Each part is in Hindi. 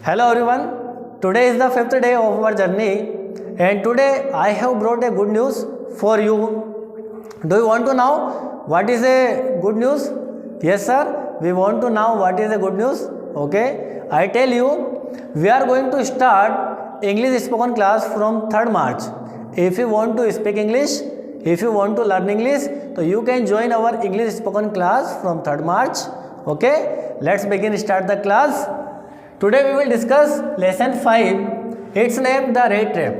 Hello everyone, today is the 5th day of our journey and today I have brought a good news for you. Do you want to know what is a good news? Yes sir, we want to know what is a good news. Okay, I tell you, we are going to start English spoken class from 3rd March. If you want to speak English, if you want to learn English, so you can join our English spoken class from 3rd March. Okay, let's begin start the class. Today we will discuss lesson 5. Its name the rat trap.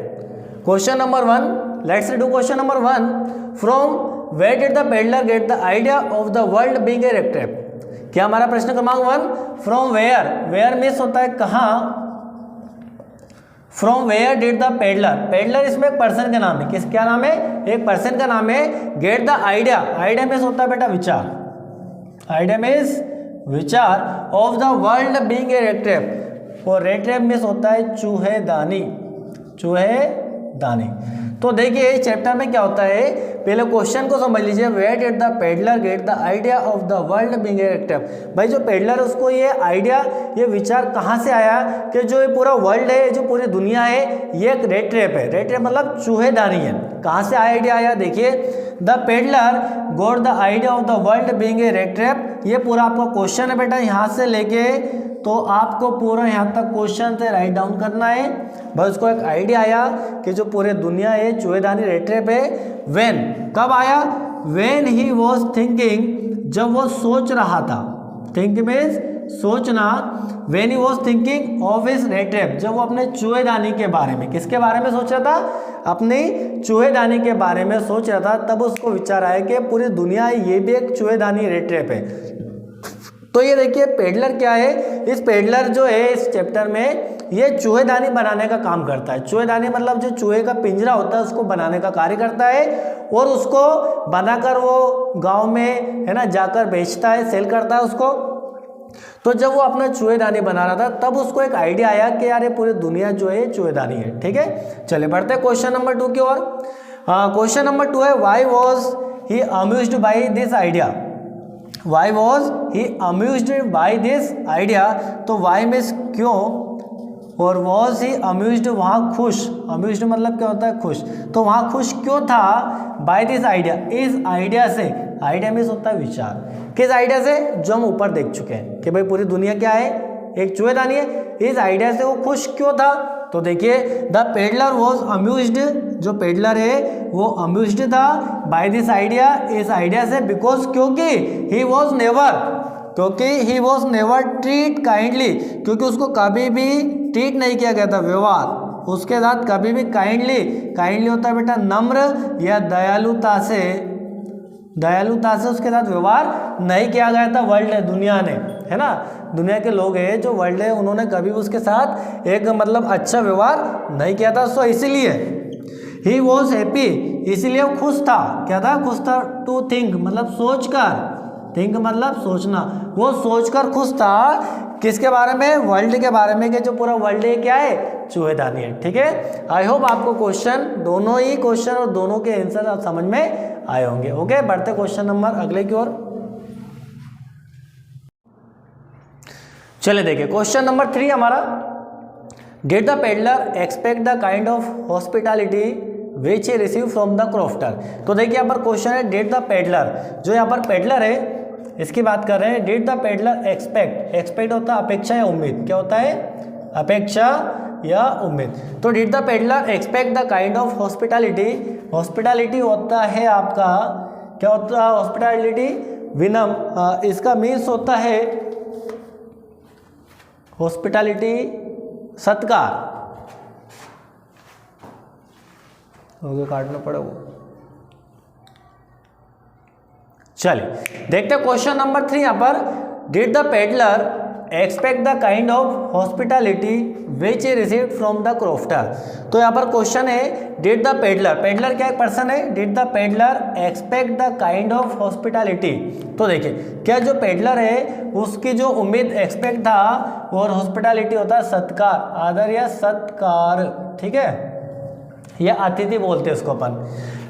Question number 1. Let's do question number 1. From where did the peddler get the idea of the world being a rat trap? क्या हमारा प्रश्न क्रमांक 1 फ्रॉम वेयर, वेयर मीन्स होता है कहाँ, from where did the peddler, peddler इसमें एक पर्सन का नाम है, किस क्या नाम है, एक पर्सन का नाम है. Gate the idea, idea means होता है बेटा विचार, आइडिया मीन्स विचार of the world being a rat trap, और रेट ट्रैप मीन्स होता है चूहेदानी, चूहेदानी. तो देखिए इस चैप्टर में क्या होता है, पहले क्वेश्चन को समझ लीजिए. Where did the peddler get the idea of the world being a rat trap. भाई जो पेडलर है उसको ये आइडिया, ये विचार कहाँ से आया कि जो ये पूरा वर्ल्ड है, जो पूरी दुनिया है, ये एक रेट ट्रैप है. रेट ट्रैप मतलब चूहेदानी है. कहाँ से आइडिया आया, देखिए the peddler goat the idea of the world being a rat trap. ये पूरा आपका क्वेश्चन है बेटा, यहाँ से लेके तो आपको पूरा यहाँ तक क्वेश्चन से राइट डाउन करना है. बस उसको एक आइडिया आया कि जो पूरे दुनिया है चूहेदानी रेट ट्रैप है. व्हेन, कब आया, व्हेन ही वाज थिंकिंग, जब वो सोच रहा था, थिंक मीन्स सोचना, when he was thinking of his rate trap, जब वो अपने चूहेदानी के बारे में, किसके बारे में सोच रहा था, अपनी चूहेदानी के बारे में सोच रहा था, तब उसको विचार आया कि पूरी दुनिया ये भी एक चूहेदानी रेट ट्रैप है. तो ये देखिए पेडलर क्या है, इस पेडलर जो है इस चैप्टर में ये चूहेदानी बनाने का काम करता है. चूहेदानी मतलब जो चूहे का पिंजरा होता है उसको बनाने का कार्य करता है, और उसको बनाकर वो गांव में है ना जाकर बेचता है, सेल करता है उसको. तो जब वो अपना चूहेदानी बना रहा था तब उसको एक आइडिया आया कि यार ये पूरी दुनिया जो है चूहेदानी है. ठीक है, चलिए बढ़ते हैं क्वेश्चन नंबर 2 की ओर. क्वेश्चन नंबर 2 है why was he amused by this idea. Why was he amused by this idea. तो वाई मीन्स क्यों, और वॉज ही अम्यूज्ड वहाँ खुश, अम्यूज्ड मतलब क्या होता है खुश, तो वहाँ खुश क्यों था बाय दिस आइडिया, इस आइडिया से. आइडिया मीन्स होता है विचार, किस आइडिया से, जो हम ऊपर देख चुके हैं कि भाई पूरी दुनिया क्या है, एक चूहेदानी है. इस आइडिया से वो खुश क्यों था, तो देखिए द पेडलर वॉज अम्यूज्ड, जो पेडलर है वो अम्यूज्ड था बाय दिस आइडिया, इस आइडिया से, बिकॉज क्योंकि ही वॉज नेवर, क्योंकि he was never treat kindly, क्योंकि उसको कभी भी ट्रीट नहीं किया गया था, व्यवहार उसके साथ कभी भी काइंडली, काइंडली होता है बेटा नम्र या दयालुता से, दयालुता से उसके साथ व्यवहार नहीं किया गया था वर्ल्ड दुनिया ने, है ना, दुनिया के लोग हैं जो वर्ल्ड है उन्होंने कभी उसके साथ एक मतलब अच्छा व्यवहार नहीं किया था. सो इसीलिए ही वॉज हैप्पी, इसीलिए वो खुश था. क्या था, खुश था. टू थिंक मतलब सोचकर, थिंक मतलब सोचना, वो सोचकर खुश था किसके बारे में, वर्ल्ड के बारे में, कि जो पूरा वर्ल्ड है क्या है, चूहेदानी है. ठीक है, आई होप आपको क्वेश्चन, दोनों ही क्वेश्चन और दोनों के आंसर आप समझ में आए होंगे. ओके, बढ़ते क्वेश्चन नंबर अगले की ओर. चलिए देखिए क्वेश्चन नंबर 3 हमारा, did the peddler expect the kind of hospitality which he receive from the crofter. तो देखिए यहाँ पर क्वेश्चन है डिड द पेडलर, जो यहाँ पर पेडलर है इसकी बात कर रहे हैं. Did the peddler expect, expect होता है अपेक्षा या उम्मीद, क्या होता है, अपेक्षा या उम्मीद. तो did the peddler expect the kind of hospitality, hospitality होता है आपका, क्या होता है हॉस्पिटैलिटी, विनम्र, इसका मीन्स होता है हॉस्पिटैलिटी सत्कार, हो काटना पड़ा वो. चलिए देखते हैं क्वेश्चन नंबर 3 यहाँ पर, did the peddler expect the kind of hospitality which he received from the crofter. तो यहाँ पर क्वेश्चन है डिड द पेडलर, पेडलर क्या एक पर्सन है, did the peddler expect the kind of hospitality. तो देखिए क्या जो पेडलर है उसकी जो उम्मीद एक्सपेक्ट था, और हॉस्पिटैलिटी होता है सत्कार, आदर या सत्कार. ठीक है, या अतिथि बोलते हैं उसको अपन.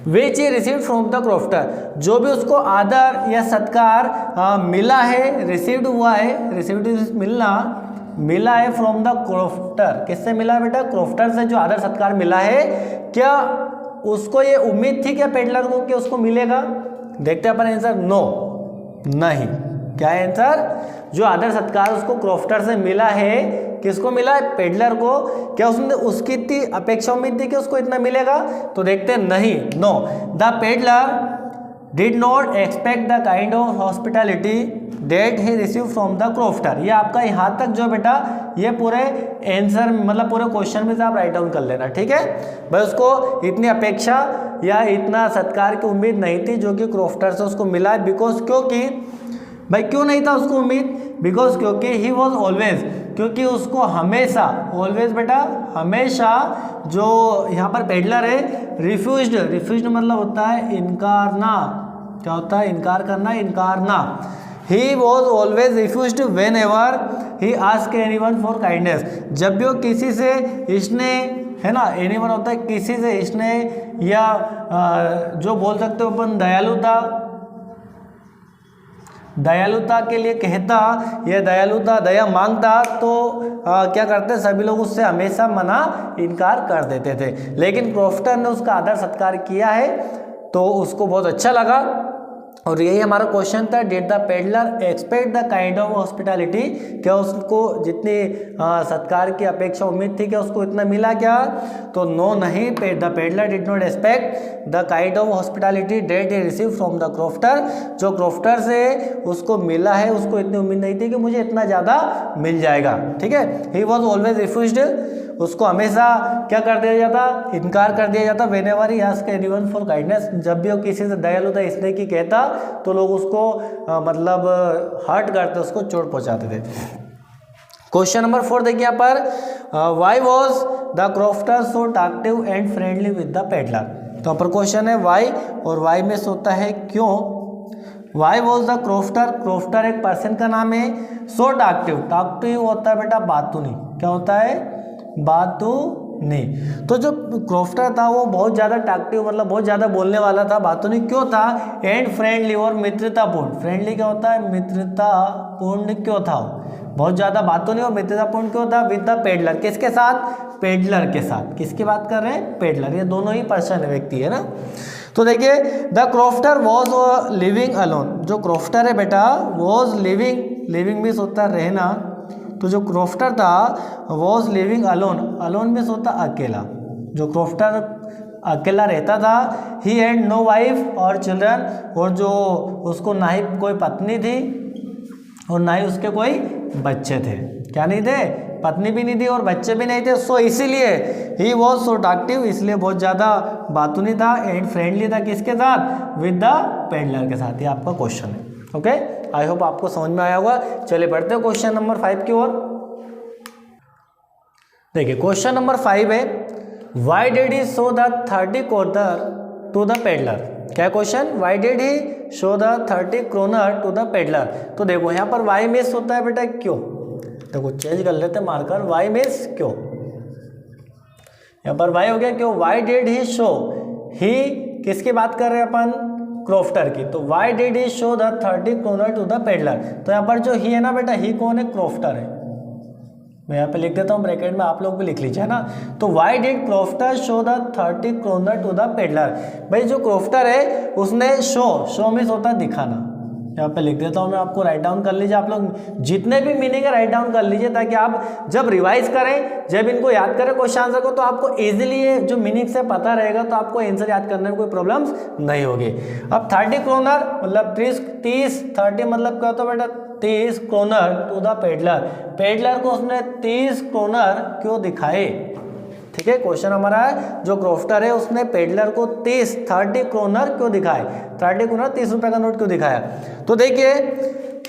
Which he received from the crofter, जो भी उसको आदर या सत्कार मिला है, रिसीव्ड हुआ है, रिसीव्ड मिलना, मिला है फ्रॉम द क्रोफ्टर, किससे मिला है बेटा? क्रोफ्टर से जो आदर सत्कार मिला है, क्या उसको ये उम्मीद थी क्या पेडलर को कि उसको मिलेगा? देखते हैं अपन आंसर, नो, नहीं। क्या है आंसर? जो आदर सत्कार उसको क्रोफ्टर से मिला है, किसको मिला है? पेडलर को। क्या उसने उसकी इतनी अपेक्षा उम्मीद थी कि उसको इतना मिलेगा? तो देखते हैं, नहीं, no. The peddler did not expect the kind of hospitality that he receive from the crofter. ये आपका यहाँ तक जो बेटा ये पूरे आंसर मतलब पूरे क्वेश्चन में से आप राइट डाउन कर लेना, ठीक है भाई। उसको इतनी अपेक्षा या इतना सत्कार की उम्मीद नहीं थी जो कि क्रोफ्टर से उसको मिला है, बिकॉज क्योंकि भाई क्यों नहीं था उसको उम्मीद? बिकॉज क्योंकि ही वॉज ऑलवेज, क्योंकि उसको हमेशा, ऑलवेज बेटा हमेशा, जो यहाँ पर पेडलर है रिफ्यूज्ड, रिफ्यूज्ड मतलब होता है इनकार ना। क्या होता है? इनकार करना, इनकार ना। He was always refused when ever he ask anyone for kindness. जब भी वो किसी से इसने, है ना, एनीवन होता है किसी से इसने, या जो बोल सकते हो अपन दयालुता के लिए कहता, या दयालुता दया मांगता, तो क्या करते सभी लोग उससे हमेशा मना इनकार कर देते थे। लेकिन क्रोफ्टर ने उसका आदर सत्कार किया है तो उसको बहुत अच्छा लगा। और यही हमारा क्वेश्चन था, did the peddler expect the kind of hospitality, क्या उसको जितनी सत्कार की अपेक्षा उम्मीद थी क्या उसको इतना मिला क्या? तो नो, नहीं। The peddler did not expect the kind of hospitality that he receive from the crofter. जो क्रोफ्टर से उसको मिला है उसको इतनी उम्मीद नहीं थी कि मुझे इतना ज़्यादा मिल जाएगा, ठीक है। ही वॉज ऑलवेज रिफ्यूज्ड, उसको हमेशा क्या कर दिया जाता? इनकार कर दिया जाता। Whenever he ask anyone for kindness, जब भी वो किसी से दयालुता इसलिए की कहता तो लोग उसको मतलब हर्ट करते, उसको चोट पहुंचाते थे। क्वेश्चन नंबर 4 देखिए यहाँ पर, why was the crofter so talkative and friendly with the peddler. तो यहाँ पर क्वेश्चन है व्हाई, और व्हाई में होता है क्यों। Why was the crofter, crofter एक पर्सन का नाम है। सो टॉकटिव, टॉकटिव होता है बेटा बातूनी। क्या होता है? बातूनी। तो जो क्रोफ्टर था वो बहुत ज़्यादा टॉकटिव मतलब बहुत ज़्यादा बोलने वाला था, बातूनी क्यों था? एंड फ्रेंडली, और मित्रतापूर्ण। फ्रेंडली क्या होता है? मित्रतापूर्ण क्यों था? बहुत ज़्यादा बातूनी और मित्रतापूर्ण क्यों था? विद द पेडलर, किसके साथ? पेडलर के साथ। किसकी बात कर रहे हैं? पेडलर। ये दोनों ही पर्सन व्यक्ति है ना। तो देखिए, the crofter was living alone. जो क्रोफ्टर है बेटा वॉज लिविंग, लिविंग मीन्स होता है रहना। तो जो क्रोफ्टर था was living alone, alone means होता अकेला। जो क्रोफ्टर अकेला रहता था। ही हैड नो वाइफ और चिल्ड्रन, और जो उसको ना ही कोई पत्नी थी और ना ही उसके कोई बच्चे थे। क्या नहीं थे? पत्नी भी नहीं थी और बच्चे भी नहीं थे। सो इसीलिए ही वॉज सो टॉकटिव, इसलिए बहुत ज़्यादा बातूनी था। एंड फ्रेंडली था किसके साथ? विद द पेडलर के साथ। ये आपका क्वेश्चन है। ओके, आई होप आपको समझ में आया होगा। चलिए बढ़ते हैं क्वेश्चन नंबर 5 की ओर। देखिए क्वेश्चन नंबर 5 है, why did he show the 30 kroner to the peddler. क्या question? Why did he show the 30 kroner to the peddler. तो देखो यहाँ पर वाई मिस होता है बेटा क्यों। देखो चेंज कर लेते हैं मार्कर, वाई मिस क्यों। यहाँ पर वाई हो गया क्यों। Why did he show, he किसकी बात कर रहे हैं अपन? क्रोफ्टर की। तो why did he show the 30 kroner to the peddler. तो यहाँ पर जो ही है ना बेटा, ही कौन है? क्रोफ्टर है। मैं यहाँ पे लिख देता हूँ ब्रैकेट में, आप लोग भी लिख लीजिए ना। तो why did crofter show the 30 kroner to the peddler. भाई जो क्रोफ्टर है उसने शो मीन्स होता है दिखाना। यहाँ पे लिख देता हूँ मैं, आपको राइट डाउन कर लीजिए। आप लोग जितने भी मीनिंग है राइट डाउन कर लीजिए, ताकि आप जब रिवाइज करें, जब इनको याद करें क्वेश्चन आंसर को, तो आपको इजीली ये जो मीनिंग से पता रहेगा, तो आपको आंसर याद करने में कोई प्रॉब्लम्स नहीं होगी। अब 30 kroner मतलब 30 मतलब क्या होता है बेटा? 30 kroner to the peddler. Peddler को उसने 30 kroner क्यों दिखाए? ठीक है, क्वेश्चन हमारा है जो क्रोफ्टर है उसने पेडलर को 30 kroner क्यों दिखाए? 30 kroner 30 रुपए का नोट क्यों दिखाया? तो देखिए,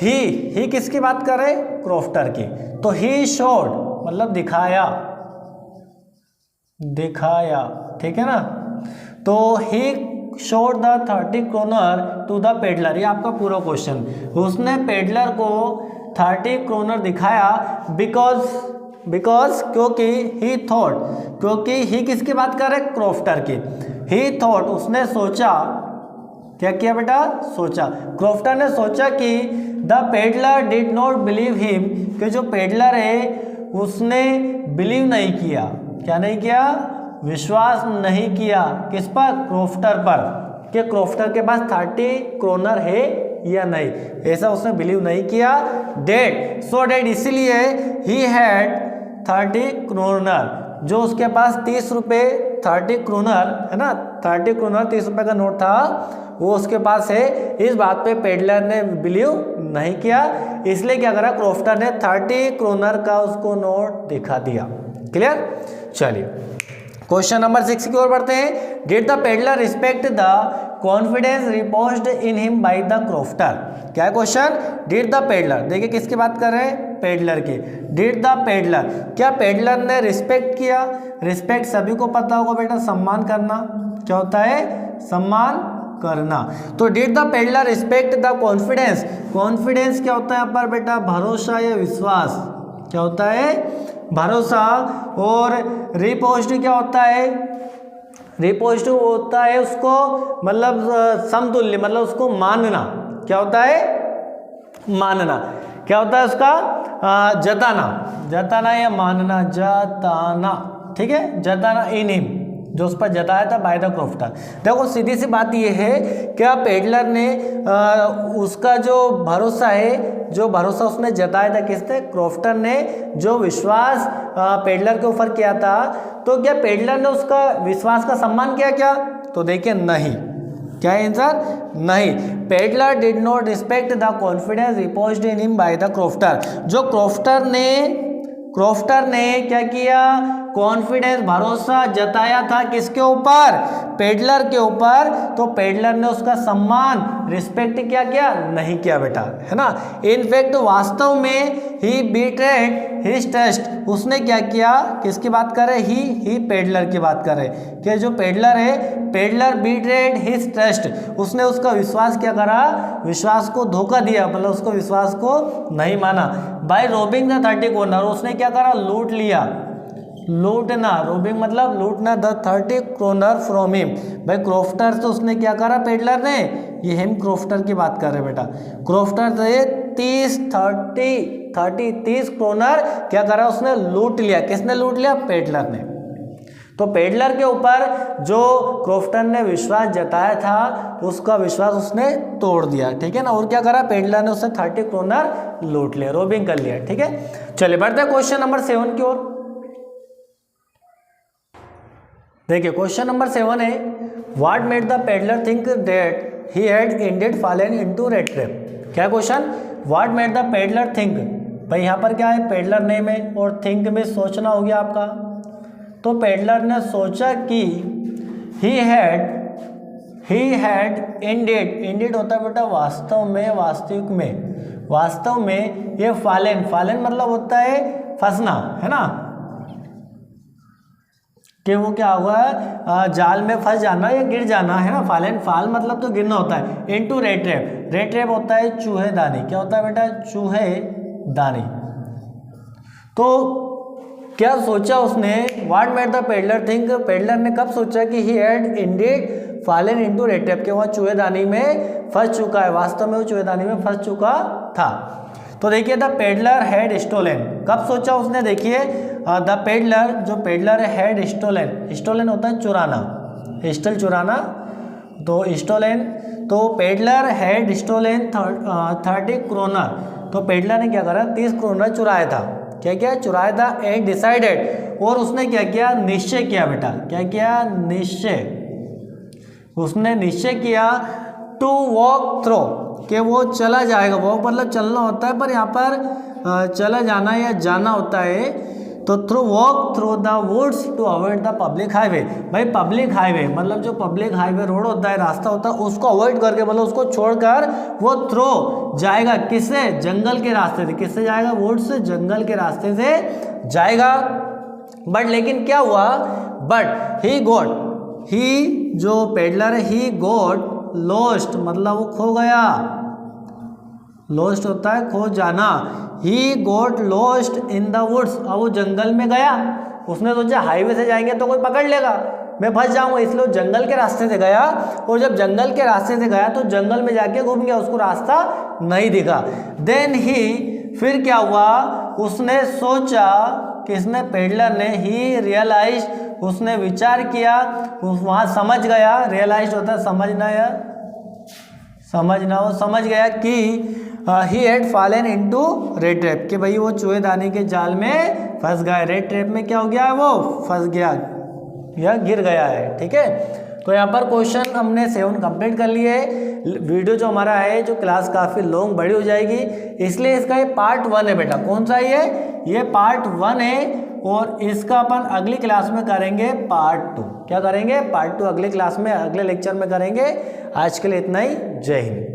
ही किसकी बात कर रहे हैं? क्रोफ्टर की। तो ही शोड मतलब दिखाया, ठीक है ना। तो he showed the 30 kroner to the peddler. ये आपका पूरा क्वेश्चन। उसने पेडलर को 30 kroner दिखाया बिकॉज क्योंकि ही थॉट, क्योंकि ही किसकी बात कर रहे हैं? क्रोफ्टर की। ही थॉट उसने सोचा, क्या किया बेटा? सोचा। क्रोफ्टर ने सोचा कि the peddler did not believe him, कि जो पेडलर है उसने बिलीव नहीं किया, क्या नहीं किया, विश्वास नहीं किया किस पर, क्रोफ्टर पर, कि क्रोफ्टर के पास 30 क्रोनर है या नहीं, ऐसा उसने बिलीव नहीं किया। डेट सो डेट इसीलिए ही हैड 30 क्रोनर, जो उसके पास 30 रुपये 30 क्रोनर है ना, 30 क्रोनर 30 रुपये का नोट था वो उसके पास है। इस बात पे पेडलर ने बिलीव नहीं किया, इसलिए क्या करा, क्रोफ्टर ने 30 क्रोनर का उसको नोट दिखा दिया। क्लियर। चलिए क्वेश्चन नंबर 6 की ओर बढ़ते हैं। Did the peddler respect the confidence reposed in him by the crofter. क्या है क्वेश्चन, डिड द पेडलर, देखिए किसकी बात कर रहे हैं, पेडलर की। डिड द पेडलर, क्या पेडलर ने रिस्पेक्ट किया, रिस्पेक्ट सभी को पता होगा बेटा, सम्मान करना, क्या होता है, सम्मान करना। तो did the peddler respect the confidence, confidence क्या होता है यहाँ पर बेटा, भरोसा या विश्वास, क्या होता है, भरोसा। और रिपोज्ड क्या होता है, रिपोज्ड होता है उसको मतलब समतुल्य, मतलब उसको मानना, क्या होता है, मानना, क्या होता है उसका, जताना, जताना या मानना, जताना, ठीक है, जताना इन हिम, जो उस पर जताया था बाय द क्रोफ्टर। देखो सीधी सी बात ये है, क्या पेडलर ने उसका जो भरोसा है, जो भरोसा उसने जताया था किसने, क्रोफ्टर ने, जो विश्वास पेडलर के ऊपर किया था, तो क्या पेडलर ने उसका विश्वास का सम्मान किया क्या, तो देखिए नहीं, क्या है आंसर, नहीं। Peddler did not respect the confidence reposed in him by the crofter, जो क्रोफ्टर ने क्या किया, कॉन्फिडेंस भरोसा जताया था किसके ऊपर, पेडलर के ऊपर, तो पेडलर ने उसका सम्मान रिस्पेक्ट क्या किया, नहीं किया बेटा, है ना। इनफैक्ट वास्तव में ही बीट्रेड हिज ट्रस्ट, उसने क्या किया, किसकी बात कर रहे, ही पेडलर की बात कर रहे, कि जो पेडलर है, पेडलर बीट्रेड हिज ट्रस्ट, उसने उसका विश्वास क्या करा, विश्वास को धोखा दिया, मतलब उसको विश्वास को नहीं माना। बाय रोबिंग द 30 क्रोनर, उसने क्या करा, लूट लिया, लूटना, रोबिंग मतलब लूटना, द 30 क्रोनर फ्रॉम हिम, भाई क्रोफ्टर से उसने क्या करा, पेडलर ने, ये हिम क्रोफ्टर की बात कर रहे बेटा, क्रोफ्टर से 30 क्रोनर क्या करा, उसने लूट लिया, किसने लूट लिया, पेडलर ने। तो पेडलर के ऊपर जो क्रोफ्टर ने विश्वास जताया था, उसका विश्वास उसने तोड़ दिया, ठीक है ना। और क्या करा, पेडलर ने उससे 30 क्रोनर लूट लिया, रोबिंग कर लिया, ठीक है। चलिए बढ़ते हैं क्वेश्चन नंबर 7 की ओर। देखिए क्वेश्चन नंबर 7 है, what made the peddler think that he had indeed fallen into rat trap. क्या question, what made the peddler think, भाई यहाँ पर क्या है, पेडलर नेम है और थिंक में सोचना हो गया आपका, तो पेडलर ने सोचा कि ही हैड इंडेड होता है बेटा वास्तव में, वास्तविक में, वास्तव में ये फालन मतलब होता है फंसना, है ना, कि वो क्या हुआ, जाल में फंस जाना या गिर जाना, है ना। फाल मतलब तो गिरना होता है। Into rat trap, rate trap होता है चूहेदानी, क्या होता है बेटा, चूहेदानी। तो क्या सोचा उसने, what made the peddler think, peddler ने कब सोचा कि ही had indeed fallen into rat trap, कि वह चूहेदानी में फंस चुका है, वास्तव में वो चूहेदानी में फंस चुका था। तो देखिए द पेडलर हैड स्टोलन, कब सोचा उसने, देखिए द पेडलर, जो पेडलर है, हैड स्टोलन होता है चुराना, स्टल चुराना, तो स्टोलन, तो पेडलर हैड स्टोलन 30 क्रोनर, तो पेडलर ने क्या करा, 30 क्रोनर चुराया था, क्या चुराया था, एंड डिसाइडेड, और उसने क्या किया, निश्चय किया बेटा, क्या किया, निश्चय, उसने निश्चय किया, टू वॉक थ्रो, कि वो चला जाएगा, वॉक मतलब चलना होता है, पर यहाँ पर चला जाना या जाना होता है, तो walk through the woods to avoid the public highway, भाई पब्लिक हाईवे मतलब जो पब्लिक हाईवे रोड होता है, रास्ता होता है, उसको अवॉइड करके, मतलब उसको छोड़कर वो थ्रो जाएगा, किससे, जंगल के रास्ते से, किससे जाएगा, वुड्स से, जंगल के रास्ते से जाएगा। बट लेकिन क्या हुआ, बट ही जो पेडलर है, ही गॉट लॉस्ट मतलब वो खो गया, लॉस्ट होता है खो जाना, he got lost in the woods, अब वो जंगल में गया, उसने सोचा हाईवे से जाएंगे तो कोई पकड़ लेगा, मैं फंस जाऊंगा, इसलिए वो जंगल के रास्ते से गया, और जब जंगल के रास्ते से गया तो जंगल में जाके घूम गया, उसको रास्ता नहीं दिखा। देन ही, फिर क्या हुआ, उसने सोचा, किसने, पेडलर ने, ही रियलाइज, उसने विचार किया, वहाँ समझ गया, रियलाइज होता है समझना या समझना, वो समझ गया कि he had fallen into red trap, कि भाई वो चूहेदानी के जाल में फंस गया। रेड ट्रैप में क्या हो गया है, वो फंस गया या गिर गया है। ठीक है, तो यहाँ पर क्वेश्चन हमने 7 कंप्लीट कर लिए। वीडियो जो हमारा है, जो क्लास काफ़ी लॉन्ग बड़ी हो जाएगी, इसलिए इसका ये पार्ट 1 है बेटा। कौन सा ये पार्ट 1 है, और इसका अपन अगली क्लास में करेंगे पार्ट 2। क्या करेंगे, पार्ट 2 अगली क्लास में, अगले लेक्चर में करेंगे। आज के लिए इतना ही, जय हिंद।